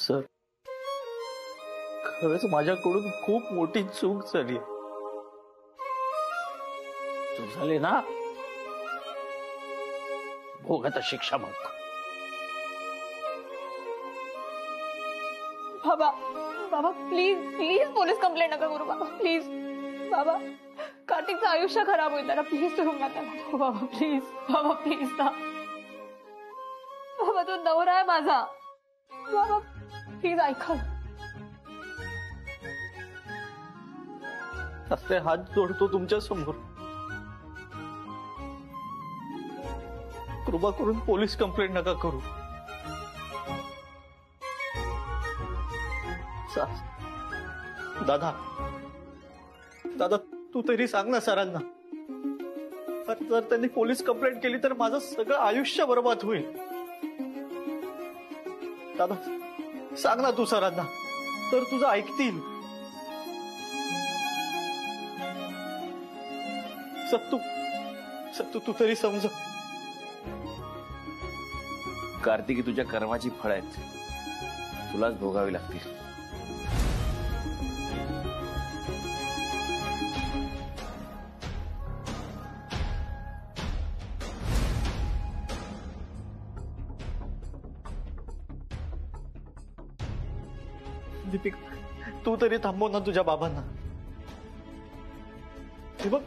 Sir, खरंच माझ्याकडून खूप मोठी चूक झाली. चूक झाली ना, भोग आता शिक्षा मग. बाबा बाबा प्लीज प्लीज पोलीस कंप्लेंट नका करू बाबा, प्लीज बाबा. कार्तिकचं आयुष्य खराब होईल, त्याला प्लीज तुरुंगात आणा बाबा, प्लीज बाबा, प्लीज ना बाबा. तो नवरा आहे माझा बाबा, प्लीज ऐका. आपले हात जोडतो तुमच्या समोर, कृपा करून पोलीस कंप्लेंट नका करू. दादा दादा, तू तरी सांग ना सरांना. जर त्यांनी पोलीस कंप्लेंट केली तर माझं सगळं आयुष्य बर्बाद होईल. दादा सांग ना तू सरांना, तर तुझं ऐकतील. सत्तू तू तरी समज. कार्तिकी, तुझ्या कर्माची फळ आहेत, तुलाच भोगावी लागतील. दीपिक, तू तरी थांबव ना तुझ्या बाबांना. हे बघ,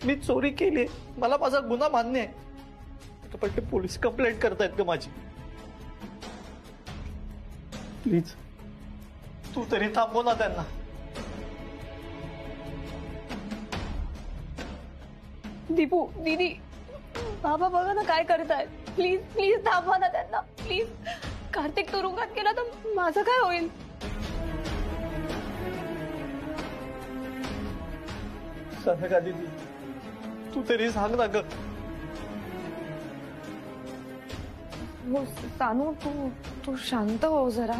मी चोरी केली, मला माझा गुन्हा मान्य आहे, पण ते पोलीस कंप्लेंट करतायत का माझी. प्लीज तू तरी थांबव ना त्यांना. दीपू दीदी, बाबा बघा ना काय करतायत. प्लीज प्लीज थांबवा ना त्यांना, प्लीज. कार्तिक तुरुंगात गेला तर माझं काय होईल. सनका दीदी, तू तरी सांग ना ग. सानू, तू शांत हो जरा.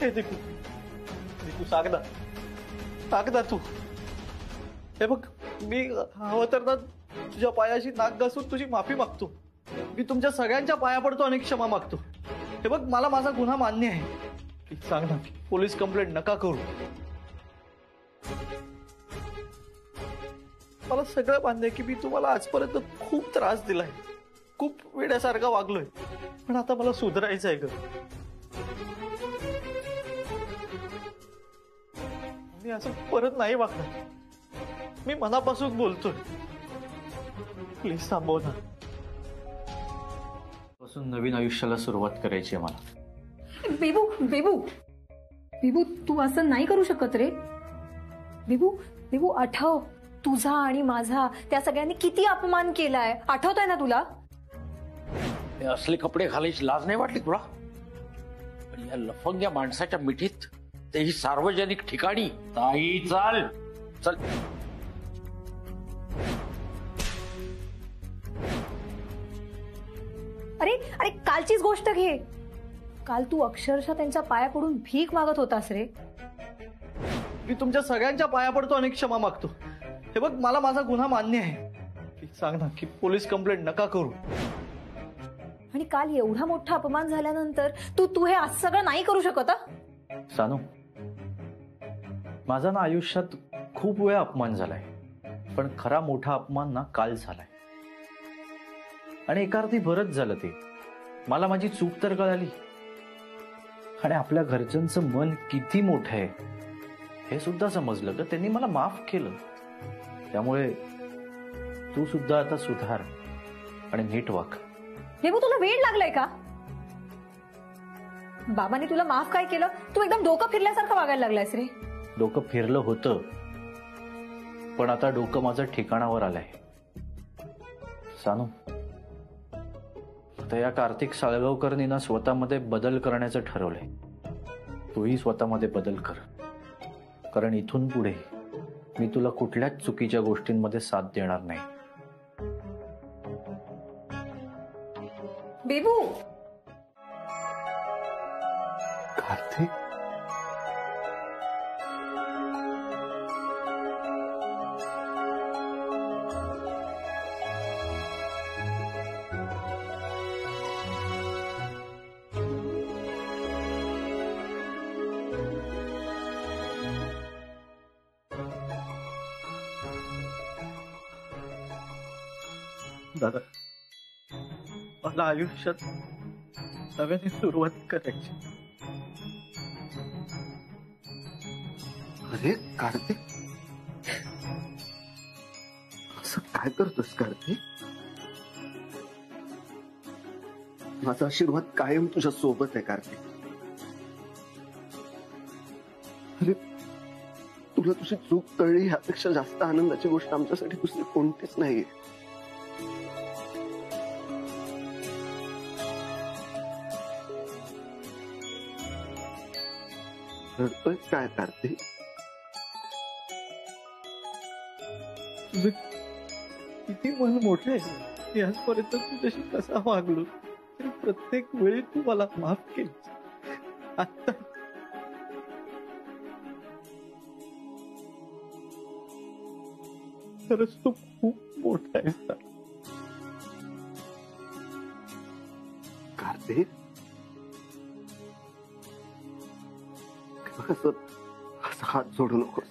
हे दीपू सांग ना तू. हे बघ, मी हवं तर ना तुझ्या पायाशी नाक घासून तुझी माफी मागतो. मी तुमच्या सगळ्यांच्या पाया पडतो आणि क्षमा मागतो. हे बघ, मला माझा गुन्हा मान्य आहे. सांग ना, पोलीस कंप्लेंट नका करू. मला सगळं मान्य आहे की मी तुम्हाला आजपर्यंत खूप त्रास दिलाय, खूप वेड्यासारखा वागलोय, पण आता मला सुधारायचं आहे ग. मी असं परत नाही वागणार. मी मनापासून बोलतोय. प्लीज थांबव ना. पासून नवीन आयुष्याला सुरुवात करायची आहे मला. बेबू बेबू बेबू, तू असं नाही करू शकत रे. बेबू बेबू, आठव, तुझा आणि माझा त्या सगळ्यांनी किती अपमान केलाय, आठवतंय ना तुला. हे असले कपडे घालायची लाज नाही वाटली तुला? पण या लफंग्या माणसाच्या मिठीत, तेही सार्वजनिक ठिकाणी. ताई चाल चल. अरे अरे, कालचीच गोष्ट घे. काल तू अक्षरशः त्यांच्या पाया पडून भीक मागत होतास रे. मी तुमच्या सगळ्यांच्या पाया पडतो आणि क्षमा मागतो. हे बघ, मला माझा गुन्हा मान्य आहे. सांग ना की पोलीस कंप्लेंट नका करू. आणि काल एवढा मोठा अपमान झाल्यानंतर तू हे आज सगळं नाही करू शकत. सानू, माझा ना आयुष्यात खूप वेळा अपमान झालाय, पण खरा मोठा अपमान ना काल झालाय. आणि एका अर्थी बरंच झालं ते. मला माझी चूक तर कळाली, आणि आपल्या घरच्यांचं मन किती मोठं आहे हे सुद्धा समजलं तर त्यांनी मला माफ केलं. त्यामुळे तू सुद्धा आता सुधार आणि नीट वाग. बेबू, तुला वेळ लागलाय का? बाबांनी तुला माफ काय केलं? तू एकदम डोकं फिरल्यासारखं वागायला लागलायस रे. डोकं फिरलं होतं, पण आता डोकं माझं ठिकाणावर आलंय. सानू, आता या कार्तिक साळगावकरनी ना स्वतःमध्ये बदल करण्याचं ठरवलंय. तूही स्वतःमध्ये बदल कर, कारण इथून पुढे मी तुला कुठल्याच चुकीच्या गोष्टींमध्ये साथ देणार नाही. बेबू, कार्तिक, दादा, मला आयुष्यात नव्याने सुरुवात करायची. अरे कार्तिक, असं काय करतोस कार्तिक? माझा आशीर्वाद कायम तुझ्या सोबत आहे कार्तिक. अरे तुला तुझी चूक कळली ह्यापेक्षा जास्त आनंदाची गोष्ट आमच्यासाठी दुसरी कोणतीच नाहीये. रडतोय काय कार्तिक? तुझं किती मन मोठं आहे. आजपर्यंत तुझ्याशी कसा वागलो तरी प्रत्येक वेळी तू मला माफ केली. आता खरंच तू खूप मोठा आहेस. कार्तिक, असं हात जोडू नकोस.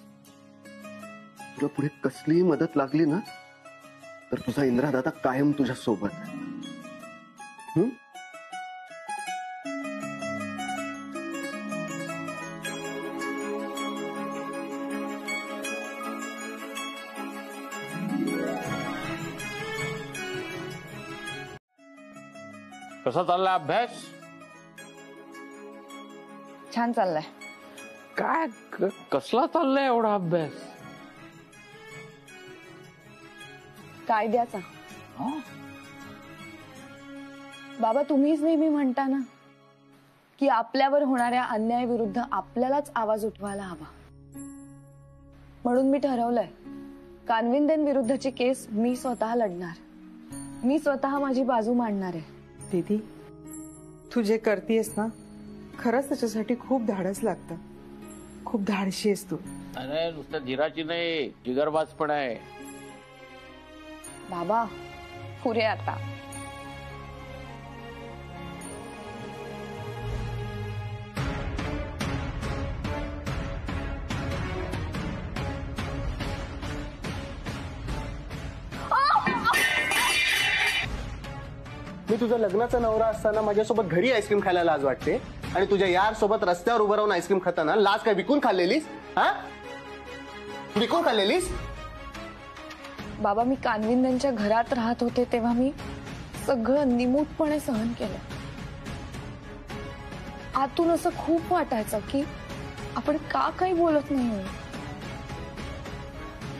तुला पुढे कसलीही मदत लागली ना तर तुझा इंद्रा दादा कायम तुझ्या सोबत आहे. हं? कसा चाललाय अभ्यास? छान चाललाय. काय कसला चाललाय एवढा अभ्यास? कायद्याचा. हा? बाबा, तुम्हीच नेहमी म्हणता ना की आपल्यावर होणाऱ्या अन्यायाविरुद्ध आपल्यालाच आवाज उठवायला हवा. म्हणून मी ठरवलंय, कानविंदेन विरुद्धची केस मी स्वतः लढणार. मी स्वतः माझी बाजू मांडणार आहे. दीदी, तू जे करतेस ना, खरंच त्याच्यासाठी खूप धाडस लागतं. खूप धाडशी आहेस तू. अरे नुसतं धीराची नाही, जिगरबाज पण आहे. बाबा, पुरे आता. मी तुझा लग्नाचा नवरा असताना माझ्यासोबत घरी आईस्क्रीम खायला लाज वाटते आणि तुझ्या यार सोबत रस्त्यावर उभं राहून आईस्क्रीम खाताना लाज काय विकून खाल्लेलीस? हा, विकून खाल्लेलीस? बाबा, मी कानविंदांच्या घरात राहत होते तेव्हा मी सगळं निमूटपणे सहन केलं. आतून असं खूप वाटायचं की आपण का काही बोलत नाहीये,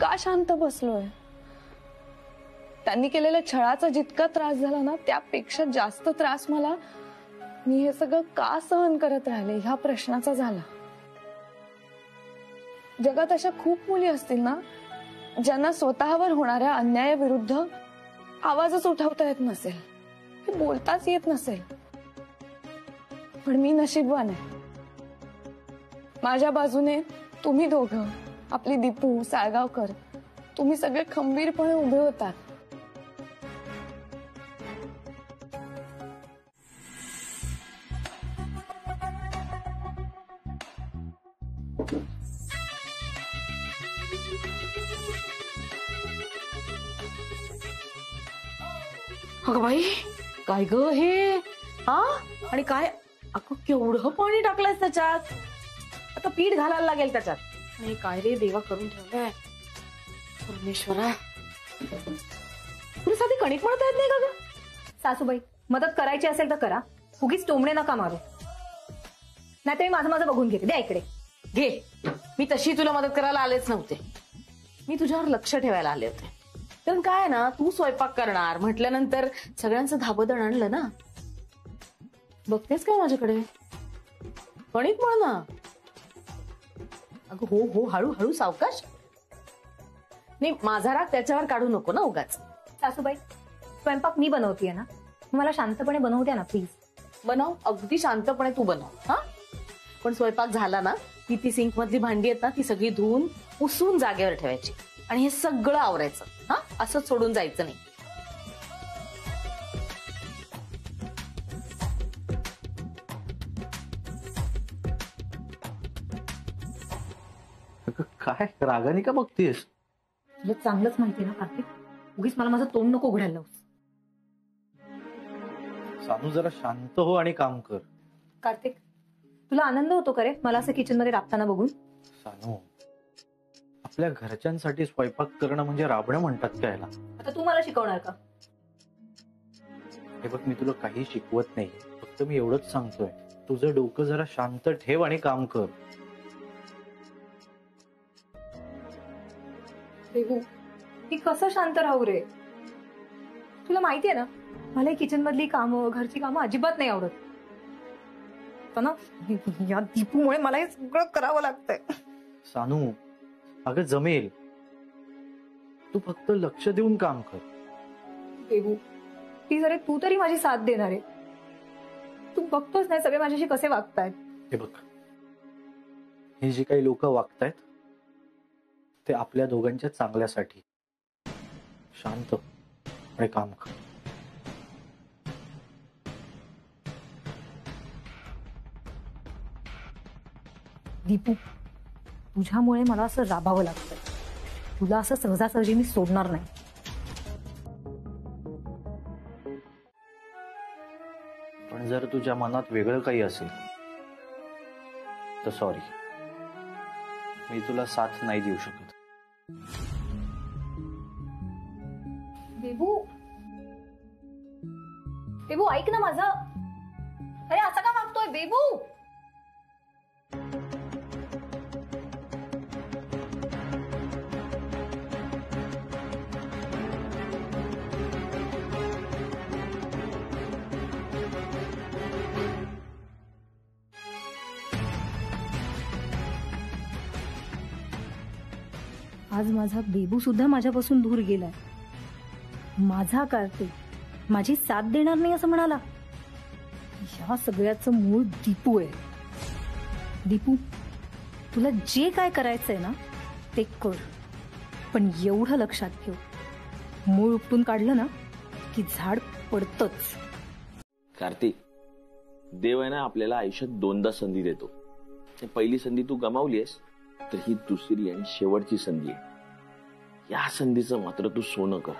का शांत बसलोय. त्यांनी केलेल्या छळाचा जितका त्रास झाला ना, त्यापेक्षा जास्त त्रास मला मी हे सगळं का सहन करत राहिले ह्या प्रश्नाचा झाला. जगात अशा खूप मुली असतील ना ज्यांना स्वतःवर होणाऱ्या अन्यायाविरुद्ध आवाजच उठवता येत नसेल, हे बोलताच येत नसेल. पण मी नशीबवान आहे. माझ्या बाजूने तुम्ही दोघं, आपली दीपू, साळगावकर, तुम्ही सगळे खंबीरपणे उभे होतात. अगं बाई, काय ग हे? हा, आणि काय अगं केवढं पाणी टाकलंयस त्याच्यात. आता पीठ घालायला लागेल त्याच्यात. आणि काय रे देवा करून ठेवलंय परमेश्वरा. तुला साधी कणिक म्हणता येत नाही का ग? सासूबाई, मदत करायची असेल तर करा, उगीच टोमणे नका मारू. नाही तर मी माझं माझं बघून घेते. द्या इकडे. घे, मी तशी तुला मदत करायला आलेच नव्हते. मी तुझ्यावर लक्ष ठेवायला आले होते. कारण काय ना, तू स्वयंपाक करणार म्हटल्यानंतर सगळ्यांचं धाबदण आणलं ना. बघतेस काय माझ्याकडे? कणिक म्हण ना. अगं हो हो, हळूहळू सावकाश. नाही, माझा राग त्याच्यावर काढू नको ना उगाच. सासूबाई, स्वयंपाक मी बनवतीये ना, मला शांतपणे बनवू द्या ना प्लीज. बनव, अगदी शांतपणे तू बनव. हा, पण स्वयंपाक झाला ना की ती सिंक मधली भांडी आहेत ना, ती सगळी धुवून पुसून जागेवर ठेवायची आणि हे सगळं आवरायचं. हा, असं सोडून जायचं नाही. काय रागाने का बघतेस? तुला चांगलंच माहिती ना कार्तिक, उगीच मला माझं तोंड नको उघडायला लावूस. सानू जरा शांत हो आणि काम कर. कार्तिक, तुला आनंद होतो का रे मला असं किचन मध्ये राबताना बघून? सानू, आपल्या घरच्यांसाठी स्वयंपाक करणं म्हणजे राबणं म्हणतात का याला? आता तू मला शिकवणार का? हे बघ, मी तुला काही शिकवत नाही, फक्त मी एवढंच सांगतोय, तुझं डोकं जरा शांत ठेव आणि काम कर. देवू, मी कसं शांत राहू रे? तुला माहितीये ना, मला किचन मधली कामं, घरची कामं अजिबात नाही आवडत. आता ना या दीपूमुळे मला हे सगळं करावं लागतंय. सानू, अगं जमेल, तू फक्त लक्ष देऊन काम कर. देवू प्लीज, अरे तू तरी माझी साथ देणार आहे. तू बघतोस नाही सगळे माझ्याशी कसे वागतायत. हे बघ, हे जे काही लोक वागतायत ते आपल्या दोघांच्या चांगल्यासाठी. शांत आणि काम कर. दीपू, तुझ्यामुळे मला असं राबावं लागतं. तुला असं सहजासहजी मी सोडणार नाही. पण जर तुझ्या मनात वेगळं काही असेल तर सॉरी, मी तुला साथ नाही देऊ शकत. बेबू, बेबू ऐक ना माझं. अरे असं का वागतोय बेबू? आज माझा बेबू सुद्धा माझ्यापासून दूर गेलाय. माझा कार्तिक माझी साथ देणार नाही असं म्हणाला. या सगळ्याचं मूळ दीपू आहे. दीपू, तुला जे काय करायचंय ना ते कर, पण एवढं लक्षात ठेव, मूळ उपटून काढलं ना की झाड पडतच. कार्तिक, देव आहे ना आपल्याला आयुष्यात दोनदा संधी देतो. पहिली संधी तू गमावलीस, तर ही दुसरी आणि शेवटची संधी आहे. या संधीचं मात्र तू सोनं कर.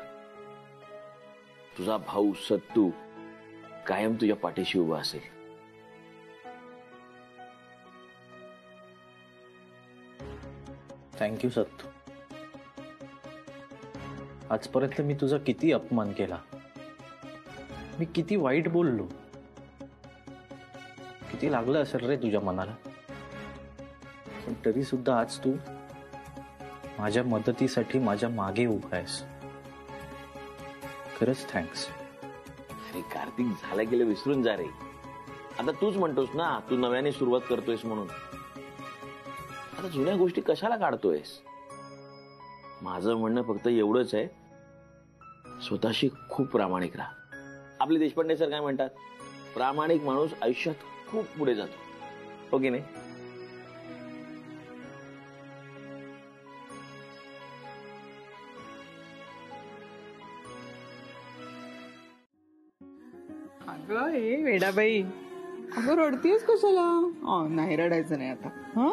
तुझा भाऊ सत्तू कायम तुझ्या पाठीशी उभा असेल. थँक्यू सत्तू. आजपर्यंत मी तुझा किती अपमान केला, मी किती वाईट बोललो, किती लागलं असेल रे तुझ्या मनाला. पण तरी सुद्धा आज तू माझ्या मदतीसाठी माझ्या मागे उभा आहेस. खरंच थँक्स. अरे कार्तिक, झालं गेलं विसरून जा रे. आता तूच म्हणतोस ना तू नव्याने सुरुवात करतोयस म्हणून. आता जुन्या गोष्टी कशाला काढतोयस? माझं म्हणणं फक्त एवढंच आहे, स्वतःशी खूप प्रामाणिक राहा. आपले देशपांडे सर काय म्हणतात, प्रामाणिक माणूस आयुष्यात खूप पुढे जातो. हो की नाही? अगं हे वेडाबाई, अगं रडतीयस कशाला? नाही रडायचं नाही आता. हा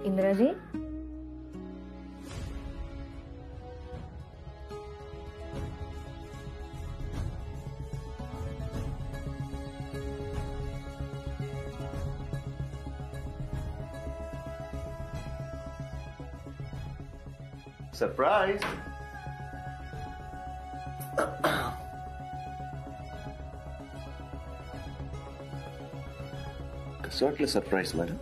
इंद्राजी, सरप्राईज. कसं वाटलं सरप्राईज मॅडम?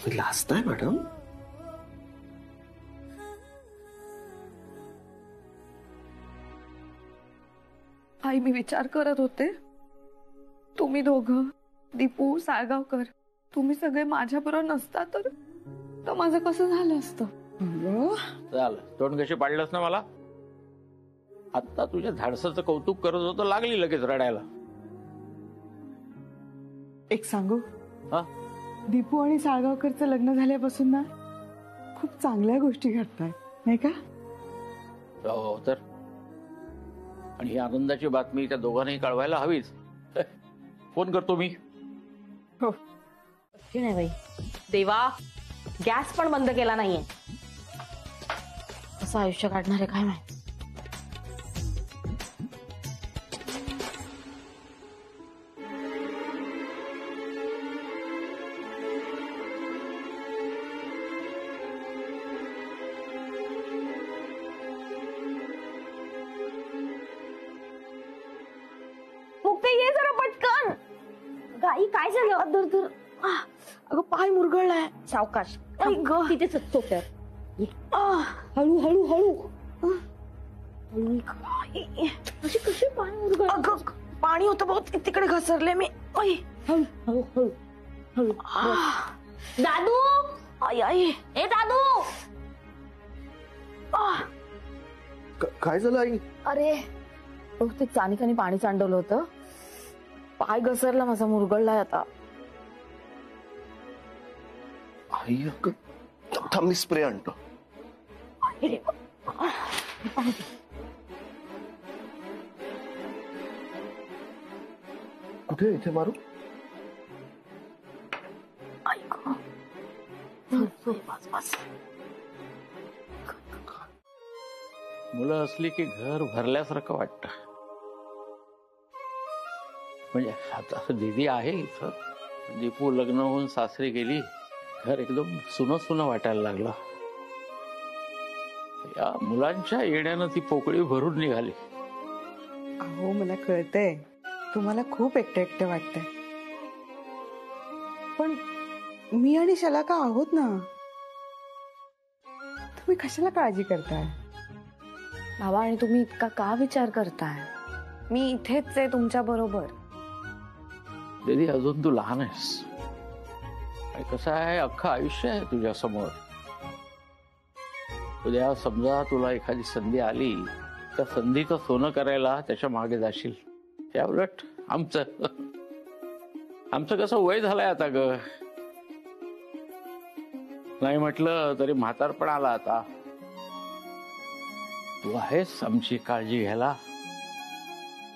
तुम्ही लाजताय मॅडम? आई, मी विचार करत होते, तुम्ही दोघं, दीपू, साळगावकर, तुम्ही सगळे माझ्याबरोबर नसता तर माझं कसं झालं असतं? झालं, तोंड कशी पाडलंस ना मला. आता तुझ्या धाडसाचं कौतुक करत होतं, लागली लगेच रडायला. एक सांगू, हा? दीपू आणि साळगावकरचं लग्न झाल्यापासून ना खूप चांगल्या गोष्टी घडतायत नाही का? हो तर. आणि ही आनंदाची बातमी त्या दोघांनाही कळवायला हवीच. फोन करतो मी. हो. नाही बाई, देवा, गॅस पण बंद केला नाहीये. कसं आयुष्य काढणार आहे काय माहिती. मुक्ते, ये जरा पटकन. गाई, काय झालं? धर धर. अगं, पाय मुरगळलाय. सावकाश. आई ग. तिथे चोप्यात. हळू हळू हळू. अशी कशी पाय मुरगळ? अगं, पाणी होतं बहुत, तिकडे घसरले मी. आई, हळू हळू हळू हळू. दादू, आई आई. ए दादू. काय झालं आई? अरे, बहुतेक चानिकाने पाणी सांडवलं होतं. पाय घसरला माझा, मुरगळलाय आता. आई थांब, मी स्प्रे आणतो. कुठे इथे मारू? मुलं असली की घर भरल्यासारखं वाटतं. म्हणजे आता दीदी आहे इथं, दीपू लग्न होऊन सासरी गेली, घर एकदम सुनं सुनं वाटायला लागलं. या मुलांच्या येण्यानं ती पोकळी भरून निघाली. अहो, मला कळतंय तुम्हाला खूप एकटं एकटं वाटतंय, पण मी आणि शलाका आहोत ना. तुम्ही कशाला काळजी करताय? बाबा, आणि तुम्ही इतका का विचार करताय? मी इथेच आहे तुमच्या बरोबर. दीदी, अजून तू लहान आहेस आणि कसं आहे, अख्खं आयुष्य आहे तुझ्या समोर. उद्या समजा तुला एखादी संधी आली, त्या संधीचं सोनं करायला त्याच्या मागे जाशील. त्या उलट आमचं कसं वय झालंय आता ग. नाही म्हटलं तरी म्हातारपण आला आता. तू आहेस आमची काळजी घ्यायला,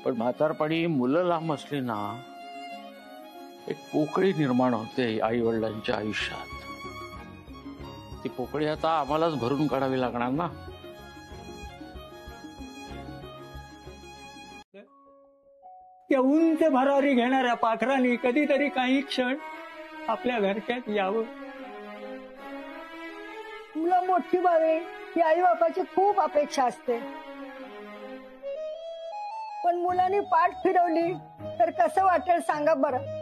पण म्हातारपणी मुलं लांब असली ना, एक पोकळी निर्माण होते आई वडिलांच्या आयुष्यात. ती पोकळी आता आम्हालाच भरून काढावी लागणार ना. त्या उंच भरारी घेणाऱ्या पाखरांनी कधीतरी काही क्षण आपल्या घरच्यात यावं. मुलं मोठी व्हावी ही आई बापाची खूप अपेक्षा असते, पण मुलांनी पाठ फिरवली तर कसं वाटेल सांगा बरं.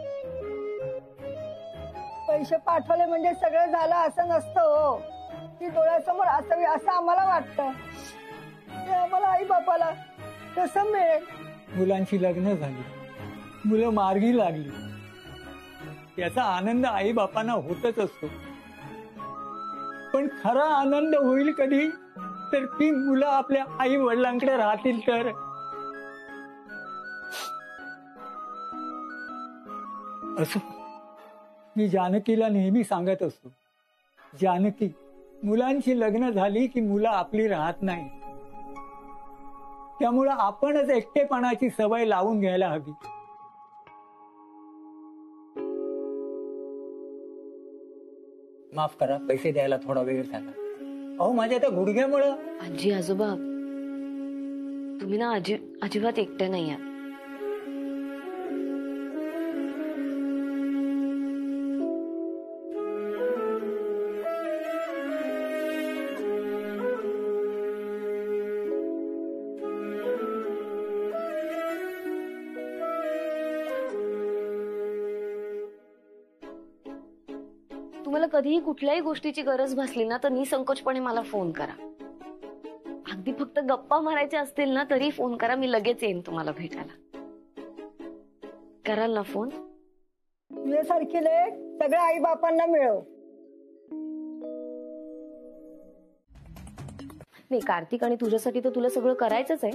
पैसे पाठवले म्हणजे सगळं झालं असं नसतं हो. ती डोळ्यासमोर असावी असं आम्हाला वाटतं. ते आम्हाला आई बापाला कसं मिळेल? मुलांची लग्न झाली, मुलं मार्गी लागली, याचा आनंद आई बापांना होतच असतो. पण खरा आनंद होईल कधी, तर ती मुलं आपल्या आई वडिलांकडे राहतील तर. असं मी जानकीला नेहमी सांगत असतो, जानकी, मुलांची लग्न झाली की मुलं आपली राहत नाही. त्यामुळं आपणच एकटेपणाची सवय लावून घ्यायला हवी. माफ करा, पैसे द्यायला थोडा वेळ झाला. अहो, माझ्या त्या गुडघ्यामुळं. आजी आजोबा, तुम्ही ना अजिबात एकटे नाही आहात. तुम्हाला कधीही कुठल्याही गोष्टीची गरज भासली ना तर निसंकोचपणे मला फोन करा. अगदी फक्त गप्पा मारायच्या असतील ना तरी फोन करा, मी लगेच येईन तुम्हाला भेटायला. कराल ना फोन? तुझ्यासारखी लेक सगळ्या आई बापांना मिळव. नाही कार्तिक, आणि तुझ्यासाठी तर तुला सगळं करायचंच आहे,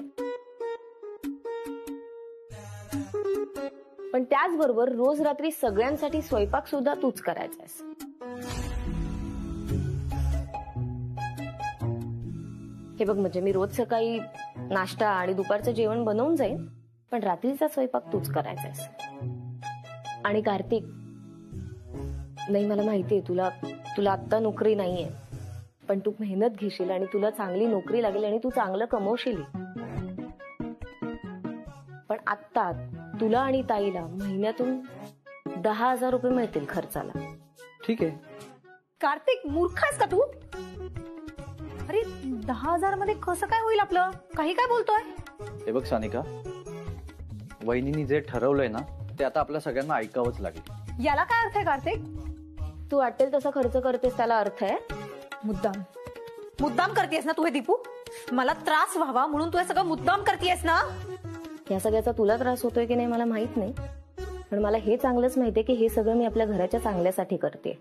पण त्याचबरोबर रोज रात्री सगळ्यांसाठी स्वयंपाक सुद्धा तूच करायचा आहेस. हे बघ, म्हणजे मी रोज सकाळी नाश्ता आणि दुपारचं जेवण बनवून जाईन, पण रात्रीचा स्वयंपाक तूच करायचा आहेस. आणि कार्तिक, नाही मला माहितीये तुला आत्ता नोकरी नाहीये, पण तू मेहनत घेशील आणि तुला चांगली नोकरी लागेल आणि तू चांगलं कमवशील. पण आत्ता तुला आणि ताईला महिन्यातून 10,000 रुपये मिळतील खर्चाला. ठीक आहे. कार्तिक, मूर्ख आहेस का तू? अरे 10,000 मध्ये कसं काय होईल आपलं? काही काय बोलतोय? हे बघ सानिका, वहिनींनी जे ठरवलंय ना ते आता आपल्या सगळ्यांना ऐकावंच लागेल. याला काय अर्थ आहे कार्तिक? तू वाटेल तसा खर्च करतेस त्याला अर्थ आहे? मुद्दाम करतेस ना तू हे दीपू? मला त्रास व्हावा म्हणून तू हे सगळं मुद्दाम करतेस ना? या सगळ्याचा तुला त्रास होतोय की नाही मला माहित नाही, पण मला हे चांगलंच माहितीये की हे सगळं मी आपल्या घराच्या चांगल्यासाठी करते.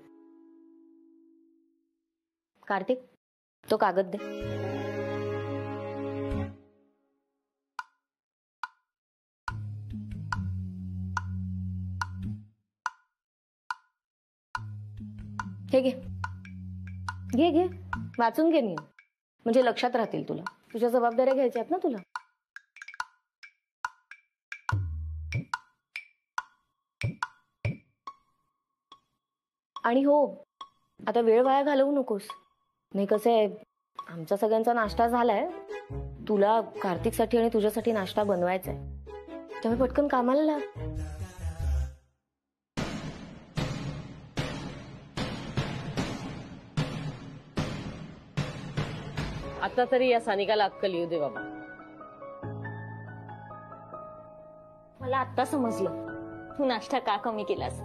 कार्तिक, तो कागद दे. हे घे घे घे, वाचून घे नियम, म्हणजे लक्षात राहतील तुला. तुझ्या जबाबदाऱ्या घ्यायच्या आहेत ना तुला. आणि हो, आता वेळ वाया घालवू नकोस. नाही कसं आहे, आमचा सगळ्यांचा नाश्ता झालाय, तुला कार्तिकसाठी आणि तुझ्यासाठी नाश्ता बनवायचा आहे, त्यामुळे पटकन कामाला लाग. आता तरी या सानिकाला अक्कल येऊ दे बाबा. मला आत्ता समजलं तू नाश्ता का कमी केलास.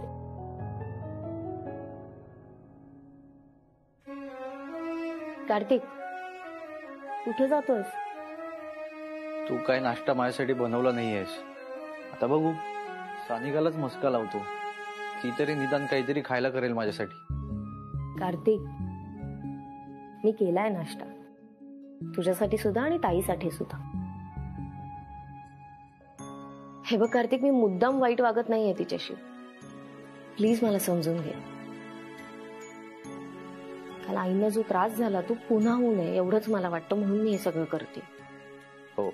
कार्तिक, कुठे जातोस? तू काय नाश्ता माझ्यासाठी बनवला नाहीयेस. आता बघू, सानिकालाच मस्का लावतो, ती तरी निदान काहीतरी खायला करेल माझ्यासाठी. कार्तिक, मी केलाय नाश्ता तुझ्यासाठी सुद्धा आणि ताईसाठी सुद्धा. हे बघ कार्तिक, मी मुद्दाम वाईट वागत नाहीये तिच्याशी, प्लीज मला समजून घे. काल आईंना जो त्रास झाला तो पुन्हा होऊ नये एवढंच मला वाटतं, म्हणून मी हे सगळं करते. हो,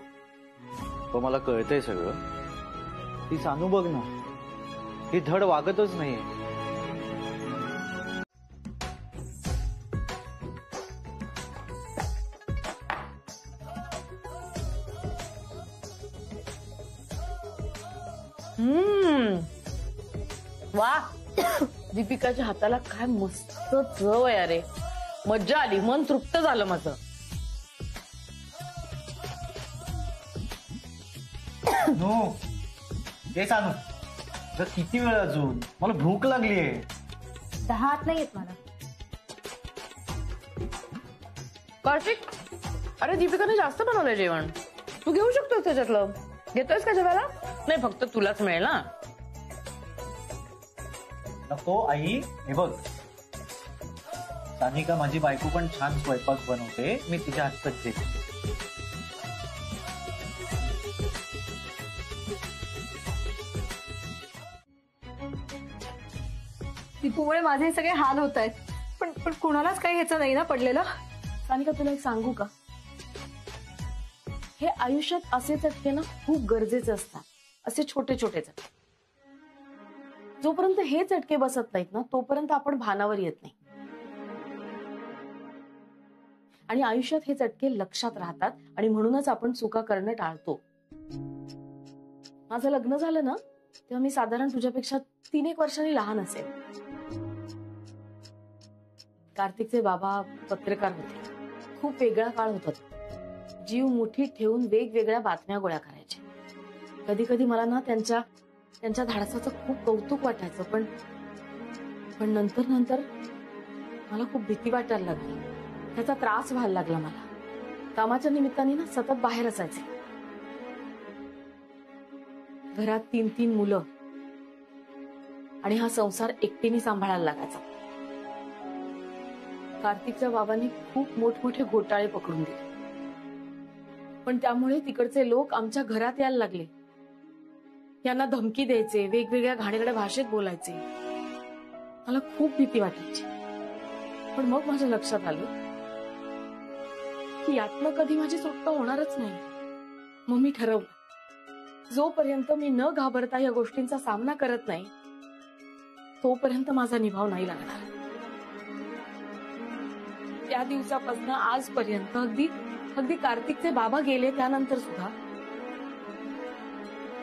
पण मला कळतंय सगळं. ती सानू बघ ना, ही धड वागतच नाहीये. वा, दीपिकाच्या हाताला काय मस्त चव आहे. अरे मज्जा आली, मन तृप्त झालं माझं. नो, हे सानू, जर किती वेळ अजून, मला भूक लागलीये. 10 नाही येत मला. कार्तिक, अरे दीपिकाने जास्त बनवलंय जेवण, तू घेऊ शकतोस त्याच्यातलं. घेतोयस का जेवायला? नाही, फक्त तुलाच मिळेल ना. नको आई, हे बघ, सानिका माझी बायको पण छान स्वयंपाक बनवते, मी तिच्या हातच घेते. दीपूमुळे माझे सगळे हाल होत आहेत, पण कोणालाच काही ह्याचं नाही ना पडलेलं. सानिका, तुला एक सांगू का, हे आयुष्यात असे चटके ना खूप गरजेचे असतात, असे छोटे छोटे चटके. जोपर्यंत हे चटके बसत नाहीत ना तोपर्यंत आपण भानावर येत नाही, आणि आयुष्यात हे चटके लक्षात राहतात, आणि म्हणूनच आपण चुका करणं टाळतो. माझं लग्न झालं ना तेव्हा मी साधारण तुझ्यापेक्षा 3-1 वर्षांनी लहान असेल. कार्तिकचे बाबा पत्रकार होते, खूप वेगळा काळ होता. जीव मुठीत ठेवून वेगवेगळ्या बातम्या गोळा करायचे. कधी कधी मला ना त्यांच्या धाडसाचं खूप कौतुक वाटायचं, पण नंतर मला खूप भीती वाटायला लागली. त्याचा त्रास व्हायला लागला मला. कामाच्या निमित्ताने ना सतत बाहेर असायचे. घरात 3-3 मुलं आणि हा संसार एकटीने सांभाळायला लागायचा. कार्तिकच्या बाबांनी खूप मोठमोठे घोटाळे पकडून दिले, पण त्यामुळे तिकडचे लोक आमच्या घरात यायला लागले. यांना धमकी द्यायचे, वेगवेगळ्या घाणेरड्या भाषेत बोलायचे. मला खूप भीती वाटायची. पण मग माझ्या लक्षात आलं की यातनं कधी माझी सुटका होणारच नाही. मग मी ठरवलं, जोपर्यंत मी न घाबरता या गोष्टींचा सामना करत नाही तोपर्यंत माझा निभाव नाही लागणार. त्या दिवसापासून आजपर्यंत अगदी कार्तिकचे बाबा गेले त्यानंतर सुद्धा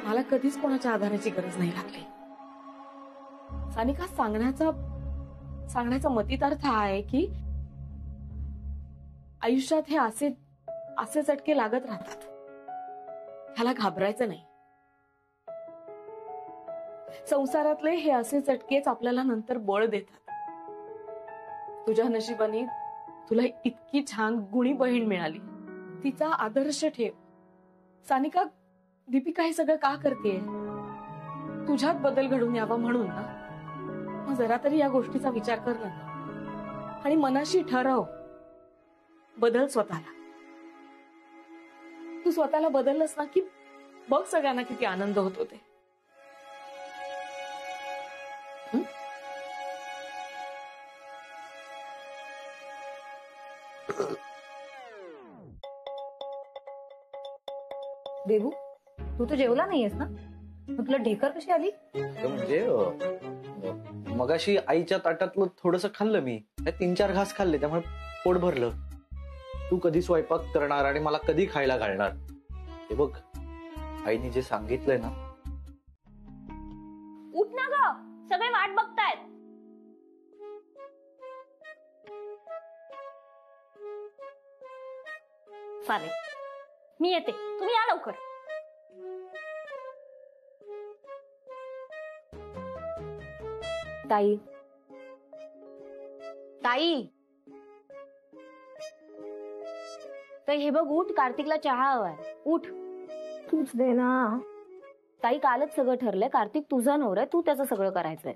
मला कधीच कोणाच्या आधाराची गरज नाही लागली. सानिका, सांगण्याचा मतितार्थ हा आहे की आयुष्यात हे असे चटके लागत राहतात. ह्याला घाबरायचं नाही. संसारातले हे असे चटकेच आपल्याला नंतर बळ देतात. तुझ्या नशिबाने तुला इतकी छान गुणी बहीण मिळाली. तिचा आदर्श ठेव. सानिका, दीपिका हे सगळं का करतेय? तुझ्यात बदल घडून यावा म्हणून ना. मग जरा तरी या गोष्टीचा विचार कर ना आणि मनाशी ठरव, बदल स्वतःला. तू स्वतःला बदललंस ना की बघ सगळ्यांना किती आनंद होतो ते. देवू, तू तर जेवला नाहीयेस ना? मग तुला ढेकर कशी आली? म्हणजे मगाशी आईच्या ताटातलं थोडस खाल्लं मी. 3-4 घास खाल्ले, त्यामुळे पोट भरलं. तू कधी स्वयंपाक करणार आणि मला कधी खायला घालणार? हे बघ, आईने जे सांगितलंय ना. उठ ना ग, सगळे वाट बघतायत. चालेल, मी येते, तुम्ही या लवकर. ताई, ताई, ताई हे बघ, उठ, कार्तिकला चहा हवाय. उठ. तूच दे ना. ताई, कालच सगळं ठरलंय. कार्तिक तुझा नवरा आहे, तू त्याचं सगळं करायचंय.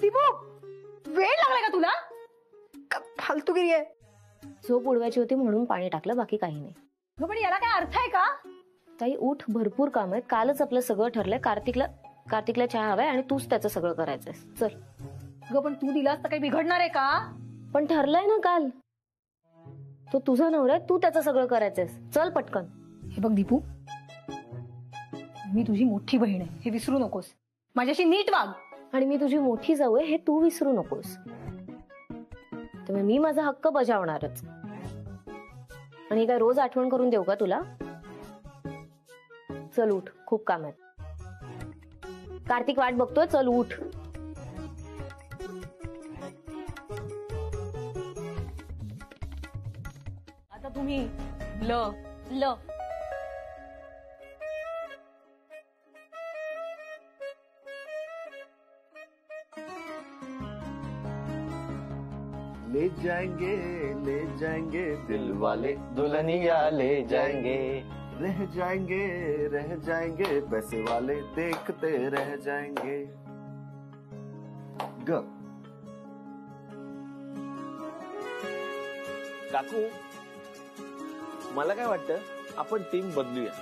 दीपू, वेळ लागलाय का तुला? फालतूगिरी आहे. झोप उडवायची होती म्हणून पाणी टाकलं, बाकी काही नाही. पण याला काय अर्थ आहे का? ताई उठ, भरपूर काम आहेत. कालच आपलं सगळं ठरलंय. कार्तिकला चहा हवाय आणि तूच त्याचं सगळं करायचंय. चल. ग पण तू दिलास तर काही बिघडणार आहे का? पण ठरलंय ना काल. तो तुझा नवरा आहे, तू त्याचं सगळं करायचंय. चल पटकन. हे बघ दीपू, मी तुझी मोठी बहीण आहे, हे विसरू नकोस. माझ्याशी नीट वाग. आणि मी तुझी मोठी जाऊ आहे, हे तू विसरू नकोस. त्यामुळे मी माझा हक्क बजावणारच. आणि काय रोज आठवण करून देऊ का तुला? चल उठ, खूप काम आहेत. कार्तिक वाट बघतोय, चल उठ. आता तुम्ही ल ले जाएंगे दिल वाले, दुल्हनिया ले जाएंगे, रह जाएंगे पैसे वाले, देखते रह जाएंगे. ग काकू, मला काय वाटतं, आपण टीम बदलूया.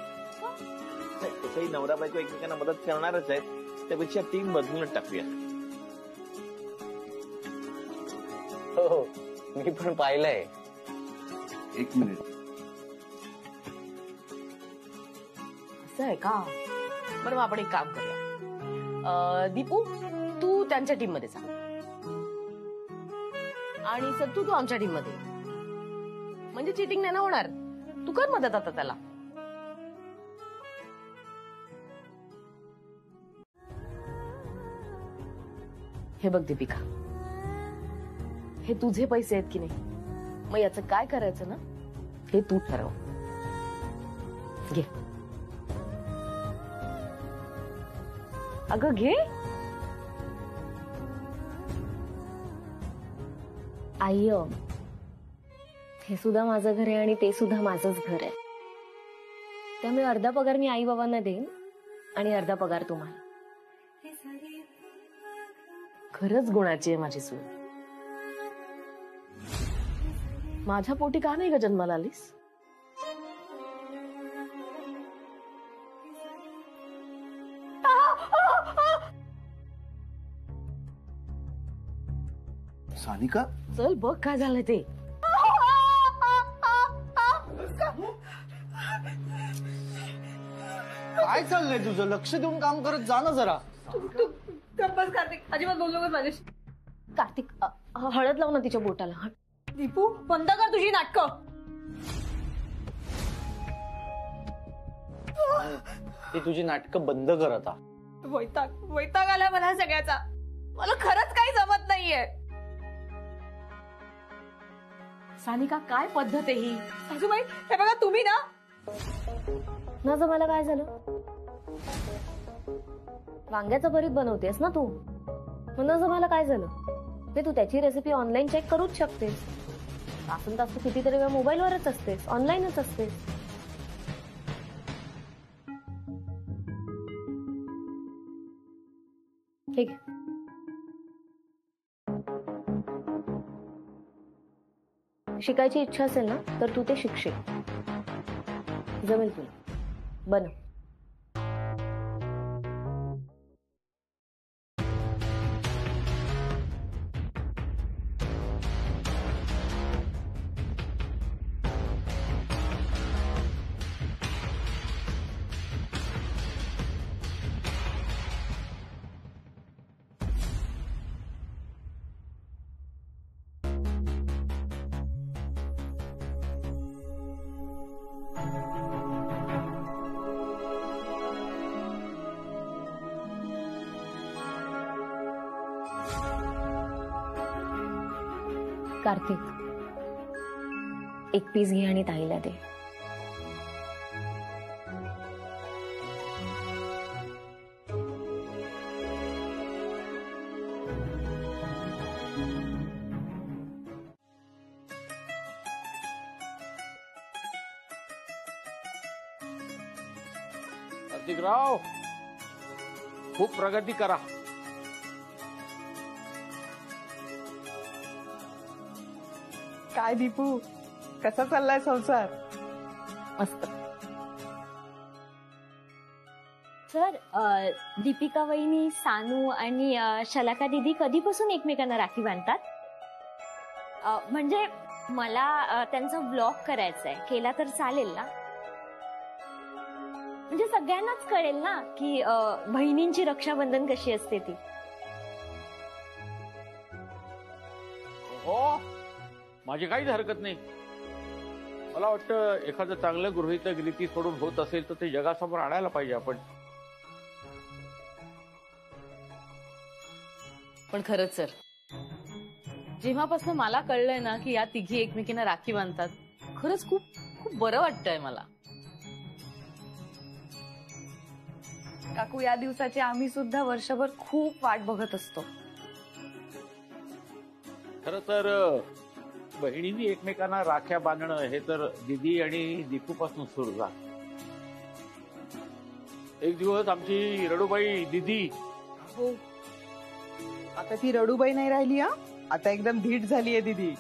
तसंही नवरा बायको एकमेकांना मदत करणारच आहेत, त्यापेक्षा टीम बदलूनच टाकूया. हो, मी पण पाहिलंय. एक मिनिट. असं आहे का? बरं, मग आपण एक काम करूया. दीपू, तू त्यांच्या टीम मध्ये जा आणि सत्तू तू आमच्या टीम मध्ये. म्हणजे चिटिंग नाही ना होणार. तू कर मदत आता त्याला. हे बघ दीपिका, हे तुझे पैसे आहेत की नाही, मग याचं काय करायचं ना हे तू ठरव. घे अगं घे. आई, हे सुद्धा माझं घर आहे आणि ते सुद्धा माझंच घर आहे. त्यामुळे अर्धा पगार मी आई बाबांना देईन आणि अर्धा पगार तुम्हाला. खरंच गुणाची आहे माझी सून. माझ्या पोटी का नाही ग जन्माला आलीस? सानिका, चल बघ काय झालं ते. काय चाललंय तुझं? लक्ष देऊन काम करत जा ना जरा. गप्पच कार्तिक, अजिबात बोलू नकोस माझ्याशी. कार्तिक, हळद लाव ना तिच्या बोटाला. दीपू, बंद कर तुझी नाटकं. ती तुझी नाटकं बंद कर आता. वैताग आला मला सगळ्याचा. मला खरंच काही जमत नाहीये. सानिका, काय पद्धत आहे ही? सासूबाई, हे बघा तुम्ही ना. न जमायला काय झालं? वांग्याचं भरीत बनवतेस ना तू, मग न जमायला काय झालं? ते तू त्याची रेसिपी ऑनलाईन चेक करूच शकतेस. तासन तास तू कितीतरी वेळा मोबाईलवरच असतेस, ऑनलाईनच असतेस. ठीक आहे. शिकायची इच्छा असेल ना तर तू ते शिकशील. जमेल तुला. बनव. कार्तिक, एक पीस घे आणि ताईला दे. कार्तिकराव, खूप प्रगती करा. काय दीपू, कसा चाललाय संसार? मस्त. सर, दीपिका वहिनी, सानू आणि शलाका दीदी कधीपासून एकमेकांना राखी बांधतात? म्हणजे मला त्यांचा व्लॉग करायचा आहे, केला तर चालेल ना? म्हणजे सगळ्यांनाच कळेल ना की बहिणींची रक्षाबंधन कशी असते ती. हो, माझी काहीच हरकत नाही. मला वाटतं एखादं चांगलं गृहीतक रीती सोडून होत असेल तर ते जगासमोर आणायला पाहिजे आपण. पण खरंच सर, जेव्हापासून मला कळलंय ना की या तिघी एकमेकींना राखी बांधतात, खरंच खूप खूप बरं वाटतंय मला. काकू, या दिवसाची आम्ही सुद्धा वर्षभर खूप वाट बघत असतो. खरं तर बहिणींनी एकमेकांना राख्या बांधणं हे तर दिदी आणि दीपूपासून सुरू झालं. एक दिवस आमची रडूबाई दिदी, हो, आता ती रडूबाई नाही राहिली. आता एकदम धीट झालीये दीदी.